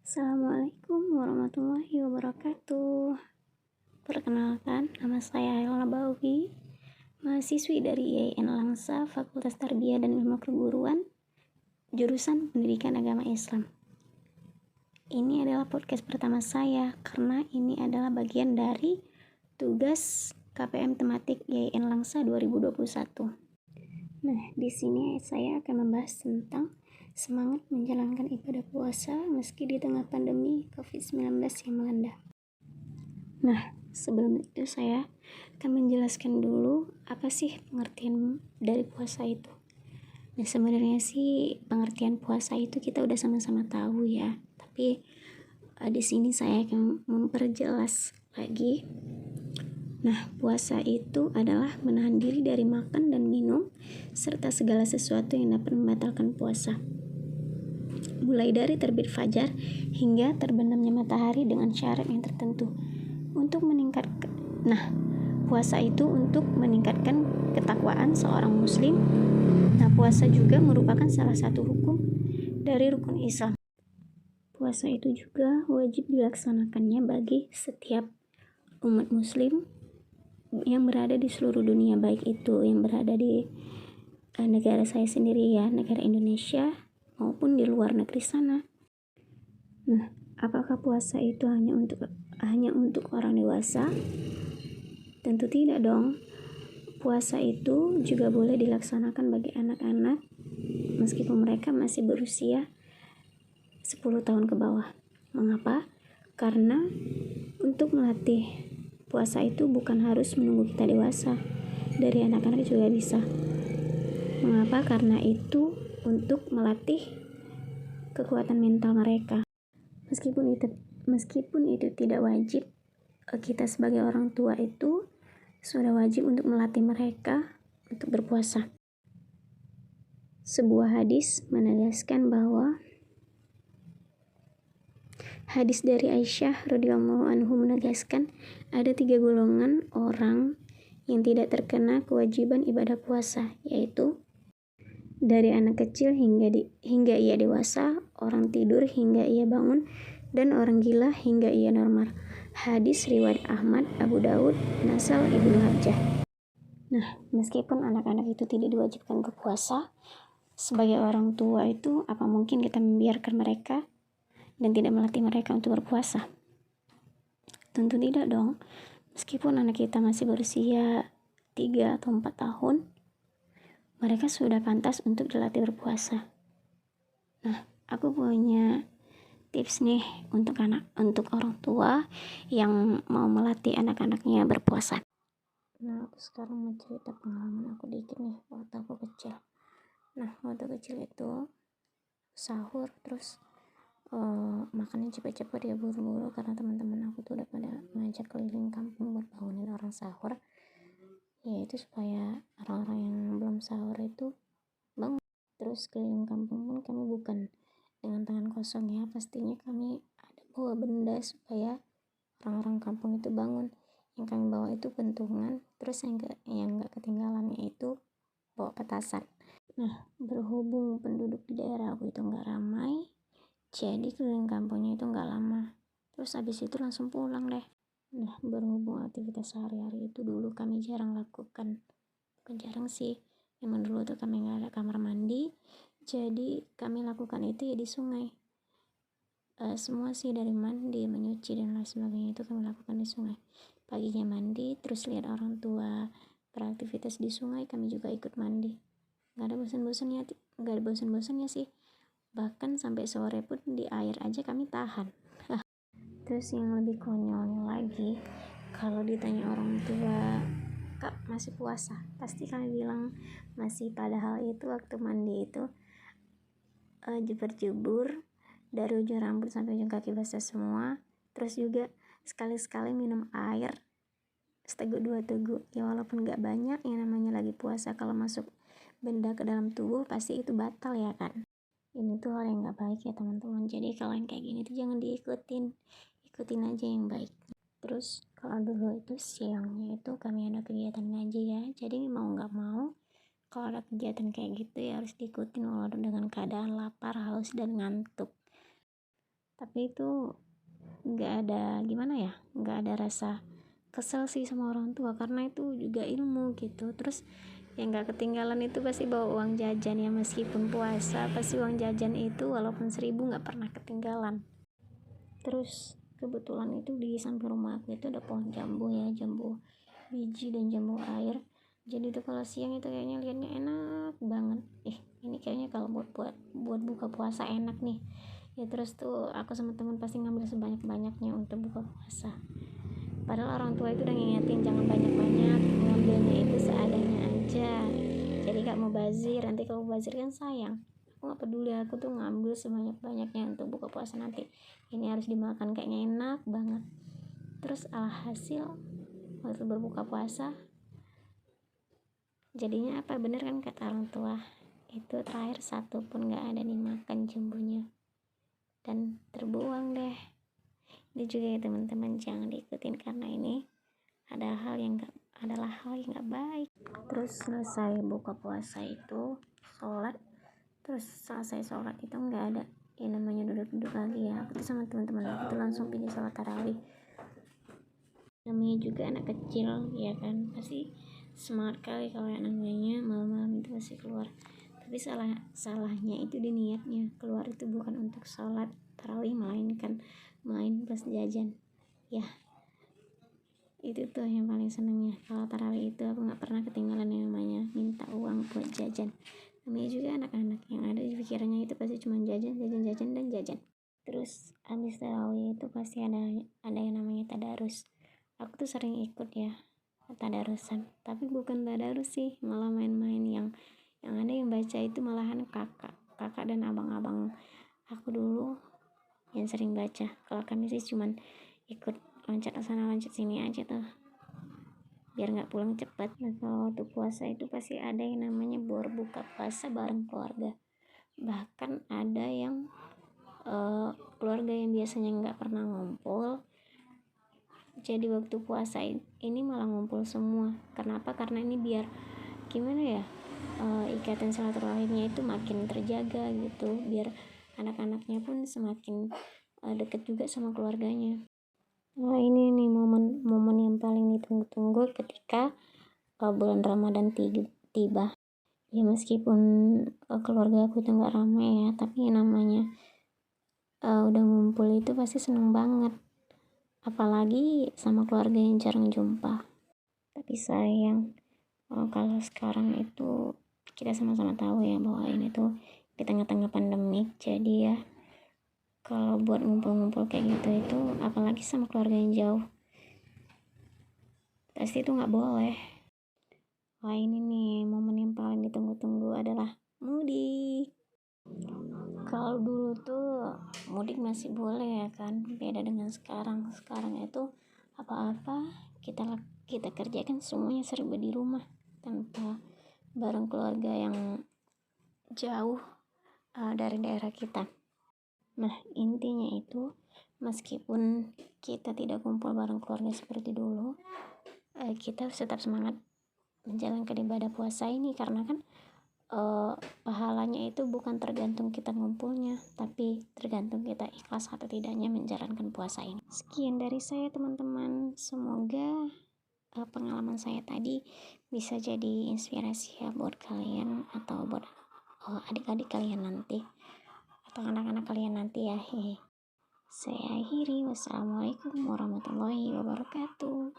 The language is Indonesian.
Assalamualaikum warahmatullahi wabarakatuh. Perkenalkan, nama saya Helena Bawi, mahasiswi dari IAIN Langsa, Fakultas Tarbiyah dan Ilmu Keguruan, jurusan Pendidikan Agama Islam. Ini adalah podcast pertama saya karena ini adalah bagian dari tugas KPM tematik IAIN Langsa 2021. Nah, di sini saya akan membahas tentang semangat menjalankan ibadah puasa meski di tengah pandemi COVID-19 yang melanda. Nah, sebelum itu saya akan menjelaskan dulu apa sih pengertian dari puasa itu. Nah, sebenarnya sih pengertian puasa itu kita udah sama-sama tahu ya. Tapi di sini saya akan memperjelas lagi. Nah, puasa itu adalah menahan diri dari makan dan minum serta segala sesuatu yang dapat membatalkan puasa. Mulai dari terbit fajar hingga terbenamnya matahari dengan syarat yang tertentu. Puasa itu untuk meningkatkan ketakwaan seorang muslim. Nah, puasa juga merupakan salah satu hukum dari rukun Islam. Puasa itu juga wajib dilaksanakannya bagi setiap umat muslim yang berada di seluruh dunia, baik itu yang berada di negara saya sendiri ya, negara Indonesia, maupun di luar negeri sana. Nah, apakah puasa itu hanya untuk orang dewasa? Tentu tidak dong. Puasa itu juga boleh dilaksanakan bagi anak-anak meskipun mereka masih berusia 10 tahun ke bawah. Mengapa? Karena untuk melatih puasa itu bukan harus menunggu kita dewasa. Dari anak-anak juga bisa. Mengapa? Karena itu untuk melatih kekuatan mental mereka. Meskipun itu tidak wajib, kita sebagai orang tua itu sudah wajib untuk melatih mereka untuk berpuasa. Sebuah hadis menegaskan bahwa hadis dari Aisyah radhiyallahu anhu menegaskan ada 3 golongan orang yang tidak terkena kewajiban ibadah puasa, yaitu dari anak kecil hingga ia dewasa, orang tidur hingga ia bangun, dan orang gila hingga ia normal. Hadis riwayat Ahmad, Abu Daud, Nasal, Ibnu Hajjah. Nah, meskipun anak-anak itu tidak diwajibkan berpuasa, sebagai orang tua itu apa mungkin kita membiarkan mereka dan tidak melatih mereka untuk berpuasa? Tentu tidak dong. Meskipun anak kita masih berusia 3 atau 4 tahun, mereka sudah pantas untuk dilatih berpuasa. Nah, aku punya tips nih untuk orang tua yang mau melatih anak-anaknya berpuasa. Nah, aku sekarang mau cerita pengalaman aku dikit nih waktu aku kecil. Nah, waktu kecil itu sahur terus makannya cepet-cepet ya, buru-buru karena teman-teman aku tuh udah pada ngajak keliling kampung buat bangunin orang sahur, yaitu supaya orang-orang yang belum sahur itu bangun. Terus keliling kampung pun kami bukan dengan tangan kosong ya, pastinya kami ada bawa benda supaya orang-orang kampung itu bangun. Yang kami bawa itu pentungan, terus yang gak ketinggalannya itu bawa petasan. Nah, berhubung penduduk di daerah aku itu gak ramai, jadi keliling kampungnya itu gak lama, terus habis itu langsung pulang deh. Nah, berhubung aktivitas sehari-hari itu dulu kami jarang lakukan, bukan jarang sih, memang dulu tuh kami gak ada kamar mandi, jadi kami lakukan itu ya di sungai. Semua sih dari mandi, menyuci dan lain sebagainya itu kami lakukan di sungai. Paginya mandi, terus lihat orang tua beraktivitas di sungai, kami juga ikut mandi. Gak ada bosan-bosannya sih, bahkan sampai sore pun di air aja kami tahan. Terus yang lebih konyolnya lagi, kalau ditanya orang tua, "Kak, masih puasa?" Pasti kami bilang masih, padahal itu waktu mandi itu jebur-jebur dari ujung rambut sampai ujung kaki basah semua. Terus juga sekali-sekali minum air seteguk 2 teguk ya, walaupun gak banyak, yang namanya lagi puasa kalau masuk benda ke dalam tubuh pasti itu batal ya kan. Ini tuh hal yang gak baik ya teman-teman, jadi kalau yang kayak gini tuh jangan ikutin aja yang baik. Terus kalau dulu itu siangnya itu kami ada kegiatan ngaji ya, jadi mau gak mau kalau ada kegiatan kayak gitu ya harus diikutin walau dengan keadaan lapar, haus, dan ngantuk. Tapi tapi itu nggak ada gimana ya, nggak ada rasa kesel sih sama orang tua, karena itu juga ilmu gitu. Terus yang nggak ketinggalan itu pasti bawa uang jajan ya, meskipun puasa pasti uang jajan itu walaupun 1.000 nggak pernah ketinggalan. Terus kebetulan itu di samping rumah aku itu ada pohon jambu ya, jambu biji dan jambu air. Jadi itu kalau siang itu kayaknya liatnya enak banget. Ini kayaknya kalau buat buka puasa enak nih ya. Terus tuh aku sama temen pasti ngambil sebanyak-banyaknya untuk buka puasa, padahal orang tua itu udah ngingetin jangan banyak-banyak, ngambilnya itu seadanya aja, jadi gak mau bazir. Nanti kalau bazir kan sayang. Aku gak peduli, aku tuh ngambil sebanyak-banyaknya untuk buka puasa nanti. Ini harus dimakan, kayaknya enak banget. Terus alhasil waktu berbuka puasa jadinya apa, bener kan kata orang tua, itu terakhir satu pun gak ada dimakan jambunya dan terbuang deh. Ini juga ya teman-teman, jangan diikutin karena ini adalah hal yang gak baik. Terus selesai buka puasa itu sholat, terus selesai sholat itu nggak ada yang namanya duduk-duduk lagi ya. Aku tuh sama teman-teman aku tuh langsung pergi sholat tarawih. Namanya juga anak kecil ya kan, pasti semangat kali kalau yang namanya malam-malam itu pasti keluar. Tapi salahnya itu di niatnya, keluar itu bukan untuk sholat tarawih melainkan main plus jajan ya. Itu tuh yang paling senengnya kalau tarawih itu, aku nggak pernah ketinggalan yang namanya minta uang buat jajan. Namanya juga anak-anak, yang ada di pikirannya itu pasti cuma jajan dan jajan. Terus habis tarawih itu pasti ada yang namanya tadarus. Aku tuh sering ikut ya tadarusan, tapi bukan tadarus sih, malah main-main. Yang ada yang baca itu malahan kakak dan abang-abang aku dulu yang sering baca. Kalau kami sih cuman ikut loncat sana loncat sini aja tuh biar nggak pulang cepat. Nah kalau waktu puasa itu pasti ada yang namanya berbuka puasa bareng keluarga. Bahkan ada yang keluarga yang biasanya nggak pernah ngumpul, jadi waktu puasa ini malah ngumpul semua. Kenapa? Karena ini biar gimana ya, ikatan silaturahimnya itu makin terjaga gitu, biar anak-anaknya pun semakin deket juga sama keluarganya. Nah ini nih momen yang paling ditunggu-tunggu ketika bulan Ramadan tiba ya. Meskipun keluarga aku itu nggak ramai ya, tapi yang namanya udah ngumpul itu pasti seneng banget, apalagi sama keluarga yang jarang jumpa. Tapi sayang kalau sekarang itu kita sama-sama tahu ya bahwa ini tuh di tengah-tengah pandemik, jadi ya kalau buat ngumpul-ngumpul kayak gitu itu apalagi sama keluarga yang jauh pasti itu nggak boleh. Wah ini nih momen yang paling ditunggu-tunggu adalah mudik. Kalau dulu tuh mudik masih boleh ya kan, beda dengan sekarang. Sekarang itu apa-apa kita kerjakan semuanya serba di rumah tanpa bareng keluarga yang jauh dari daerah kita. Nah intinya itu meskipun kita tidak kumpul bareng keluarga seperti dulu, kita harus tetap semangat menjalankan ibadah puasa ini, karena kan pahalanya itu bukan tergantung kita ngumpulnya, tapi tergantung kita ikhlas atau tidaknya menjalankan puasa ini. Sekian dari saya teman-teman, semoga pengalaman saya tadi bisa jadi inspirasi ya buat kalian atau buat adik-adik kalian nanti atau anak-anak kalian nanti ya. Saya akhiri, wassalamualaikum warahmatullahi wabarakatuh.